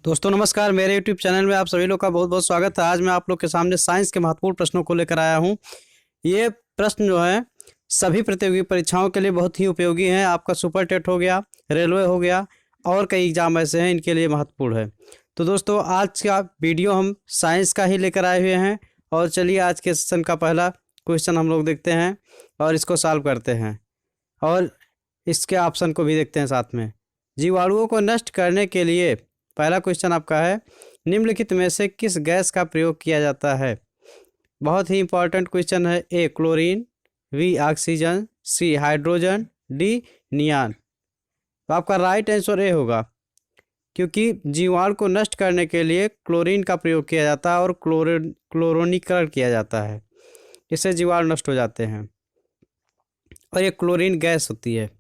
दोस्तों नमस्कार, मेरे यूट्यूब चैनल में आप सभी लोग का बहुत बहुत स्वागत है। आज मैं आप लोग के सामने साइंस के महत्वपूर्ण प्रश्नों को लेकर आया हूं। ये प्रश्न जो है सभी प्रतियोगी परीक्षाओं के लिए बहुत ही उपयोगी हैं। आपका सुपर टेट हो गया, रेलवे हो गया और कई एग्जाम ऐसे हैं, इनके लिए महत्वपूर्ण है। तो दोस्तों आज का वीडियो हम साइंस का ही लेकर आए हुए हैं और चलिए आज के सेशन का पहला क्वेश्चन हम लोग देखते हैं और इसको सॉल्व करते हैं और इसके ऑप्शन को भी देखते हैं साथ में। जीवाणुओं को नष्ट करने के लिए पहला क्वेश्चन आपका है, निम्नलिखित में से किस गैस का प्रयोग किया जाता है। बहुत ही इंपॉर्टेंट क्वेश्चन है। ए chlorine, B oxygen, C hydrogen, D नियान। तो आपका राइट आंसर ए होगा, क्योंकि जीवाणु को नष्ट करने के लिए क्लोरीन का प्रयोग किया जाता है और क्लोरोनीकरण किया जाता है। इससे जीवाणु नष्ट हो जाते हैं और ये क्लोरीन गैस होती है।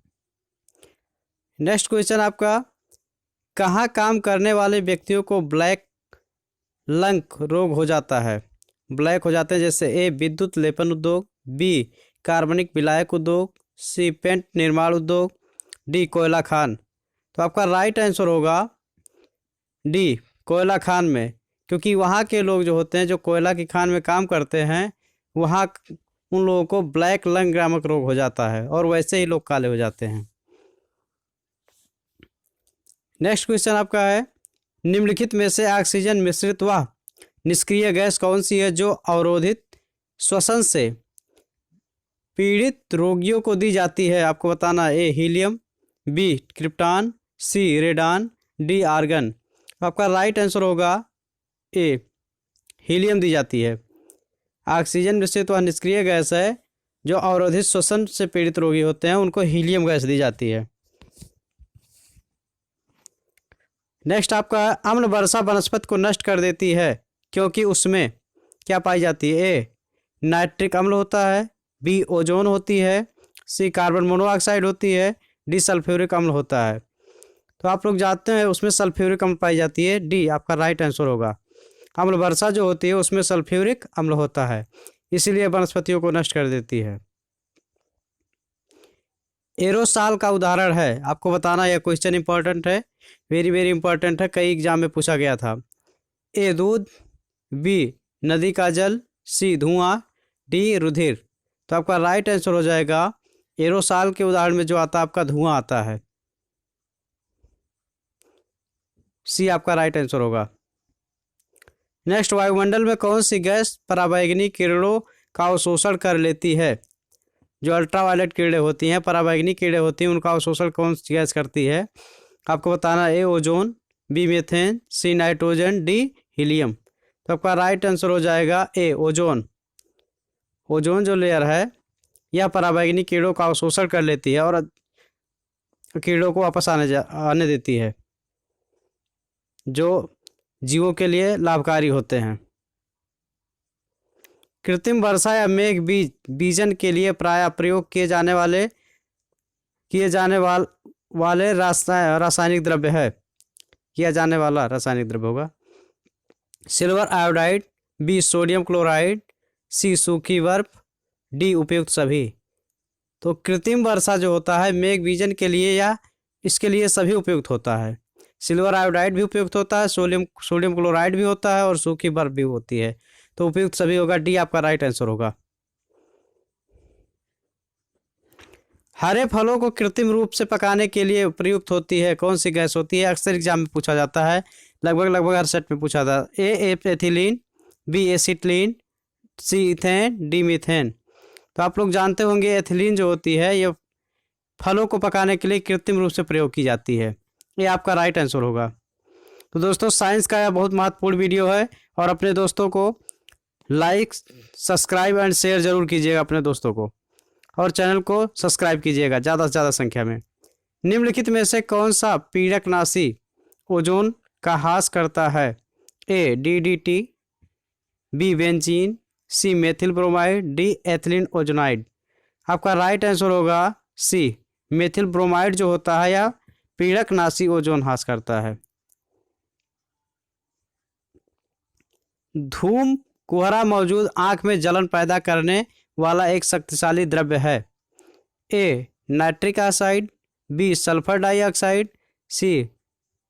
नेक्स्ट क्वेश्चन आपका, कहाँ काम करने वाले व्यक्तियों को ब्लैक लंग रोग हो जाता है। ब्लैक हो जाते हैं जैसे ए विद्युत लेपन उद्योग, बी कार्बनिक विलायक उद्योग, सी पेंट निर्माण उद्योग, डी कोयला खान। तो आपका राइट आंसर होगा डी कोयला खान में, क्योंकि वहाँ के लोग जो होते हैं जो कोयला की खान में काम करते हैं वहाँ उन लोगों को ब्लैक लंग नामक रोग हो जाता है और वैसे ही लोग काले हो जाते हैं। नेक्स्ट क्वेश्चन आपका है, निम्नलिखित में से ऑक्सीजन मिश्रित व निष्क्रिय गैस कौन सी है जो अवरोधित श्वसन से पीड़ित रोगियों को दी जाती है। आपको बताना, ए हीलियम, बी क्रिप्टॉन, सी रेडान, डी आर्गन। आपका राइट आंसर होगा ए हीलियम दी जाती है। ऑक्सीजन मिश्रित व निष्क्रिय गैस है जो अवरोधित श्वसन से पीड़ित रोगी होते हैं, उनको हीलियम गैस दी जाती है। नेक्स्ट आपका, अम्ल वर्षा वनस्पति को नष्ट कर देती है क्योंकि उसमें क्या पाई जाती है। ए नाइट्रिक अम्ल होता है, बी ओजोन होती है, सी कार्बन मोनोऑक्साइड होती है, डी सल्फ्यूरिक अम्ल होता है। तो आप लोग जानते हैं उसमें सल्फ्यूरिक अम्ल पाई जाती है। डी आपका राइट आंसर होगा। अम्ल वर्षा जो होती है उसमें सल्फ्यूरिक अम्ल होता है, इसीलिए वनस्पतियों को नष्ट कर देती है। एरोसॉल का उदाहरण है, आपको बताना, यह क्वेश्चन इंपॉर्टेंट है, वेरी वेरी इंपॉर्टेंट है, कई एग्जाम में पूछा गया था। ए दूध, बी नदी का जल, सी धुआं, डी रुधिर। तो आपका राइट आंसर हो जाएगा एरोसॉल के उदाहरण में जो आता है आपका धुआं आता है, सी आपका राइट आंसर होगा। नेक्स्ट, वायुमंडल में कौन सी गैस पराबैंगनी किरणों का अवशोषण कर लेती है। जो अल्ट्रावायलेट किरणें होती हैं, पराबैंगनी किरणें होती हैं, उनका अवशोषण कौन सी गैस करती है। आपको बताना, A ozone, B methane, C nitrogen, D helium. तो आपका राइट आंसर हो जाएगा ए ओजोन। ओजोन जो लेयर है यह पराबैंगनी किरणों का अवशोषण कर लेती है और किरणों को वापस आने देती है, जो जीवों के लिए लाभकारी होते हैं। कृत्रिम वर्षा या मेघ बीजन के लिए प्रायः प्रयोग किए जाने वाले रासायनिक द्रव्य है, किया जाने वाला रासायनिक द्रव्य होगा। Silver iodide, B sodium chloride, C सूखी बर्फ, डी उपयुक्त सभी। तो कृत्रिम वर्षा जो होता है मेघ बीजन के लिए या इसके लिए सभी उपयुक्त होता है। सिल्वर आयोडाइड भी उपयुक्त होता है, सोडियम क्लोराइड भी होता है और सूखी बर्फ भी होती है। तो उपयुक्त सभी होगा, डी आपका राइट आंसर होगा। हरे फलों को कृत्रिम रूप से पकाने के लिए प्रयुक्त होती है कौन सी गैस होती है। अक्सर एग्जाम में पूछा जाता है, लगभग हर सेट में पूछा था। ए एथिलीन, बी एसिटिलीन, सी इथेन, डी मीथेन। तो आप लोग जानते होंगे एथिलीन जो होती है ये फलों को पकाने के लिए कृत्रिम रूप से प्रयोग की जाती है, ये आपका राइट आंसर होगा। तो दोस्तों साइंस का यह बहुत महत्वपूर्ण वीडियो है और अपने दोस्तों को लाइक, सब्सक्राइब एंड शेयर जरूर कीजिएगा अपने दोस्तों को, और चैनल को सब्सक्राइब कीजिएगा ज़्यादा से ज़्यादा संख्या में। निम्नलिखित में से कौन सा पीड़कनाशी ओजोन का ह्रास करता है। A DDT, B benzene, C methyl bromide, D ethylene ozonide. आपका राइट आंसर होगा सी मेथिल ब्रोमाइड जो होता है या पीड़कनाशी ओजोन ह्रास करता है। धूम कुहरा मौजूद आंख में जलन पैदा करने वाला एक शक्तिशाली द्रव्य है। A nitric oxide, B sulphur dioxide, C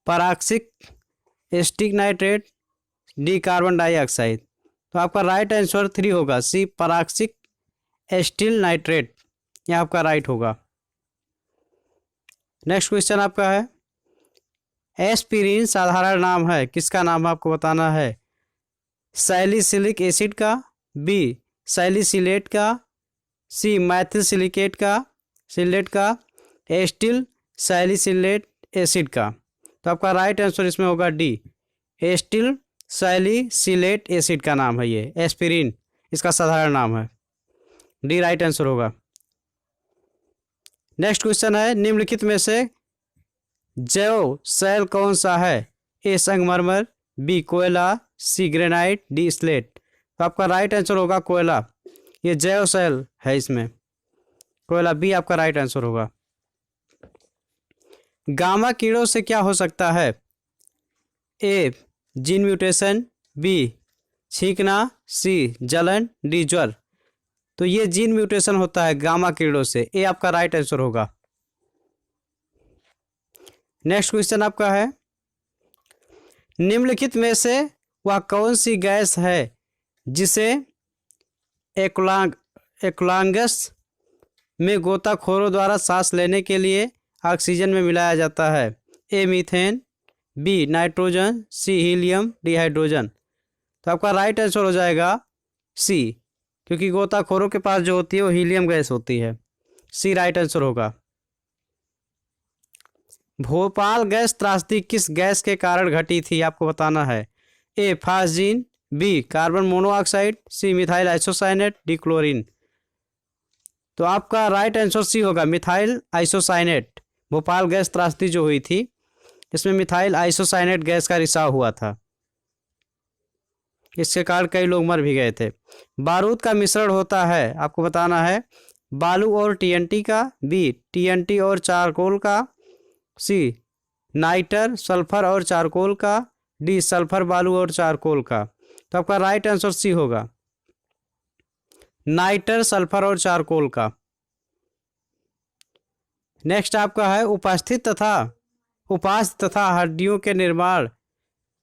peroxic acetic nitrate, D carbon dioxide. तो आपका राइट आंसर 3 होगा, सी पराक्सिक एसिटिल नाइट्रेट, यह आपका राइट होगा। नेक्स्ट क्वेश्चन आपका है, एस्पिरिन साधारण नाम है, किसका नाम आपको बताना है? सैलिसिलिक एसिड का, बी सैलिसिलेट का, सी मैथिल सिलेट का, एस्टिल सैलिसिलेट एसिड का। तो आपका राइट आंसर इसमें होगा डी, एस्टिल सैलिसिलेट एसिड का नाम है ये, एस्पिरिन इसका साधारण नाम है, डी राइट आंसर होगा। नेक्स्ट क्वेश्चन है, निम्नलिखित में से जैव सेल कौन सा है? ए संगमरमर, बी कोयला, सी ग्रेनाइट, डी स्लेट। तो आपका राइट आंसर होगा कोयला, ये जैव सेल है इसमें, कोयला, बी आपका राइट आंसर होगा। गामा कीड़ों से क्या हो सकता है? ए जीन म्यूटेशन, बी छींकना, सी जलन, डी ज्वर। तो ये जीन म्यूटेशन होता है गामा कीड़ों से, ए आपका राइट आंसर होगा। नेक्स्ट क्वेश्चन आपका है, निम्नलिखित में से वह कौन सी गैस है जिसे एक्वालॉन्गस में गोताखोरों द्वारा सांस लेने के लिए ऑक्सीजन में मिलाया जाता है? A methane, B nitrogen, C helium, D hydrogen. तो आपका राइट आंसर हो जाएगा सी, क्योंकि गोताखोरों के पास जो होती है वो हीलियम गैस होती है, सी राइट आंसर होगा। भोपाल गैस त्रासदी किस गैस के कारण घटी थी, आपको बताना है? A phosgene, B carbon monoxide, C methyl isocyanate, D chlorine. तो आपका राइट आंसर सी होगा, मिथाइल आइसोसाइनेट। भोपाल गैस त्रासदी जो हुई थी इसमें मिथाइल आइसोसाइनेट गैस का रिसाव हुआ था, इसके कारण कई लोग मर भी गए थे। बारूद का मिश्रण होता है, आपको बताना है, बालू और टीएनटी का, बी टीएनटी और चारकोल का, सी नाइटर सल्फर और चारकोल का, डी सल्फर बालू और चारकोल का। तो आपका राइट आंसर सी होगा, नाइटर सल्फर और चारकोल का। नेक्स्ट आपका है, उपास्थि तथा हड्डियों के निर्माण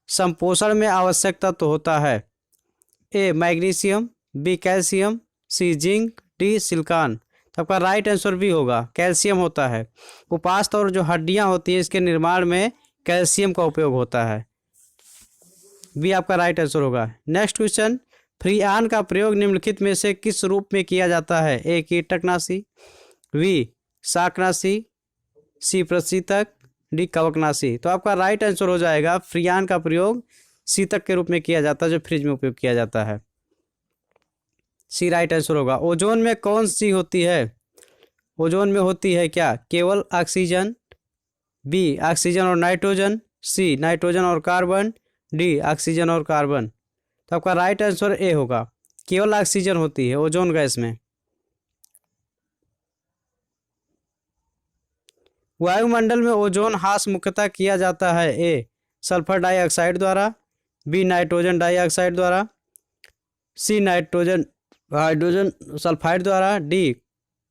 संपोषण में आवश्यक तत्व होता है? ए मैग्नीशियम, बी कैल्शियम, सी जिंक, डी सिलिकॉन। तो आपका राइट आंसर भी होगा, कैल्शियम होता है। उपास्थि और जो हड्डियां होती है इसके निर्माण में कैल्शियम का उपयोग होता है, बी आपका राइट आंसर होगा। नेक्स्ट क्वेश्चन, फ्रीआन का प्रयोग निम्नलिखित में से किस रूप में किया जाता है? ए कीटनाशी, बी शाकनाशी, सी प्रशीतक, डी कवकनाशी। तो आपका राइट आंसर हो जाएगा, फ्रीआन का प्रयोग शीतक के रूप में किया जाता है जो फ्रिज में उपयोग किया जाता है, सी राइट आंसर होगा। ओजोन में कौन सी होती है? ओजोन में होती है क्या? केवल ऑक्सीजन, बी ऑक्सीजन और नाइट्रोजन, सी नाइट्रोजन और कार्बन, डी ऑक्सीजन और कार्बन। तो आपका राइट आंसर ए होगा, केवल ऑक्सीजन होती है ओजोन गैस में। वायुमंडल में ओजोन ह्रास मुख्यतः किया जाता है? ए सल्फर डाइऑक्साइड द्वारा, बी नाइट्रोजन डाइऑक्साइड द्वारा, सी नाइट्रोजन हाइड्रोजन सल्फाइड द्वारा, डी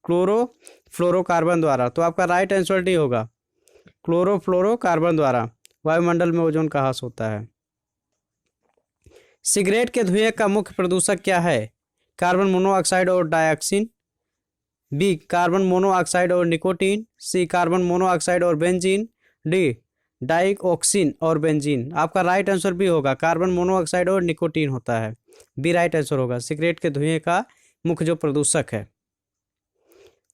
क्लोरोफ्लोरोकार्बन द्वारा। तो आपका राइट आंसर डी होगा, क्लोरोफ्लोरोकार्बन द्वारा वायुमंडल में ओजोन का ह्रास होता है। सिगरेट के धुएं का मुख्य प्रदूषक क्या है? कार्बन मोनोऑक्साइड और डाइऑक्सिन, बी कार्बन मोनोऑक्साइड और निकोटीन, सी कार्बन मोनोऑक्साइड और बेंजीन, डी डाइऑक्सिन और बेंजीन। आपका राइट आंसर भी होगा, कार्बन मोनोऑक्साइड और निकोटीन होता है, बी राइट आंसर होगा। सिगरेट के धुएं का मुख्य जो प्रदूषक है।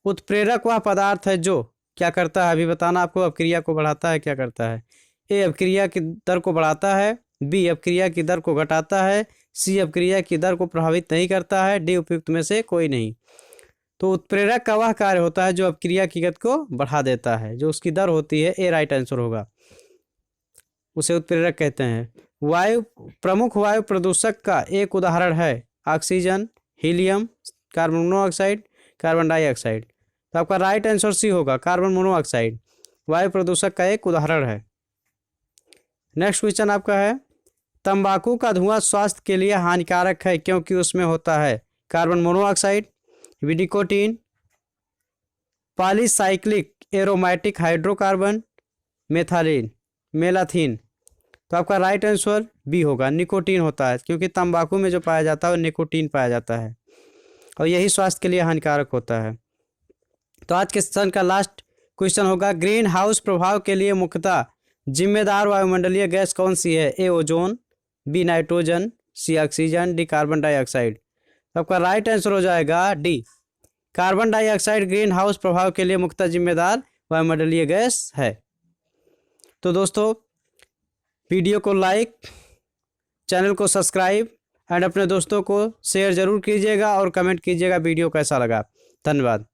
उत्प्रेरक वह पदार्थ है जो क्या करता है, अभी बताना आपको, अपक्रिया को बढ़ाता है, क्या करता है? ए अपक्रिया की दर को बढ़ाता है, बी अपक्रिया की दर को घटाता है, सी अपक्रिया की दर को प्रभावित नहीं करता है, डी उपयुक्त में से कोई नहीं। तो उत्प्रेरक का वह कार्य होता है जो अपक्रिया की गति को बढ़ा देता है, जो उसकी दर होती है, ए राइट आंसर होगा, उसे उत्प्रेरक कहते हैं। प्रमुख वायु प्रदूषक का एक उदाहरण है oxygen, helium, carbon monoxide, carbon dioxide. तो आपका राइट आंसर सी होगा, कार्बन मोनोऑक्साइड वायु प्रदूषक का एक उदाहरण है। नेक्स्ट क्वेश्चन आपका है, तंबाकू का धुआं स्वास्थ्य के लिए हानिकारक है क्योंकि उसमें होता है carbon monoxide, nicotine, polycyclic aromatic hydrocarbon, malathion. तो आपका राइट आंसर बी होगा, निकोटीन होता है, क्योंकि तंबाकू में जो पाया जाता है वो निकोटीन पाया जाता है और यही स्वास्थ्य के लिए हानिकारक होता है। तो आज के सेशन का लास्ट क्वेश्चन होगा, ग्रीन हाउस प्रभाव के लिए मुख्यतः जिम्मेदार वायुमंडलीय गैस कौन सी है? ए ओजोन, बी नाइट्रोजन, सी ऑक्सीजन, डी कार्बन डाइऑक्साइड। तो आपका राइट आंसर हो जाएगा D, carbon dioxide green house प्रभाव के लिए मुख्यतः जिम्मेदार वायुमंडलीय गैस है। तो दोस्तों, वीडियो को लाइक, चैनल को सब्सक्राइब एंड अपने दोस्तों को शेयर जरूर कीजिएगा और कमेंट कीजिएगा वीडियो कैसा लगा। धन्यवाद।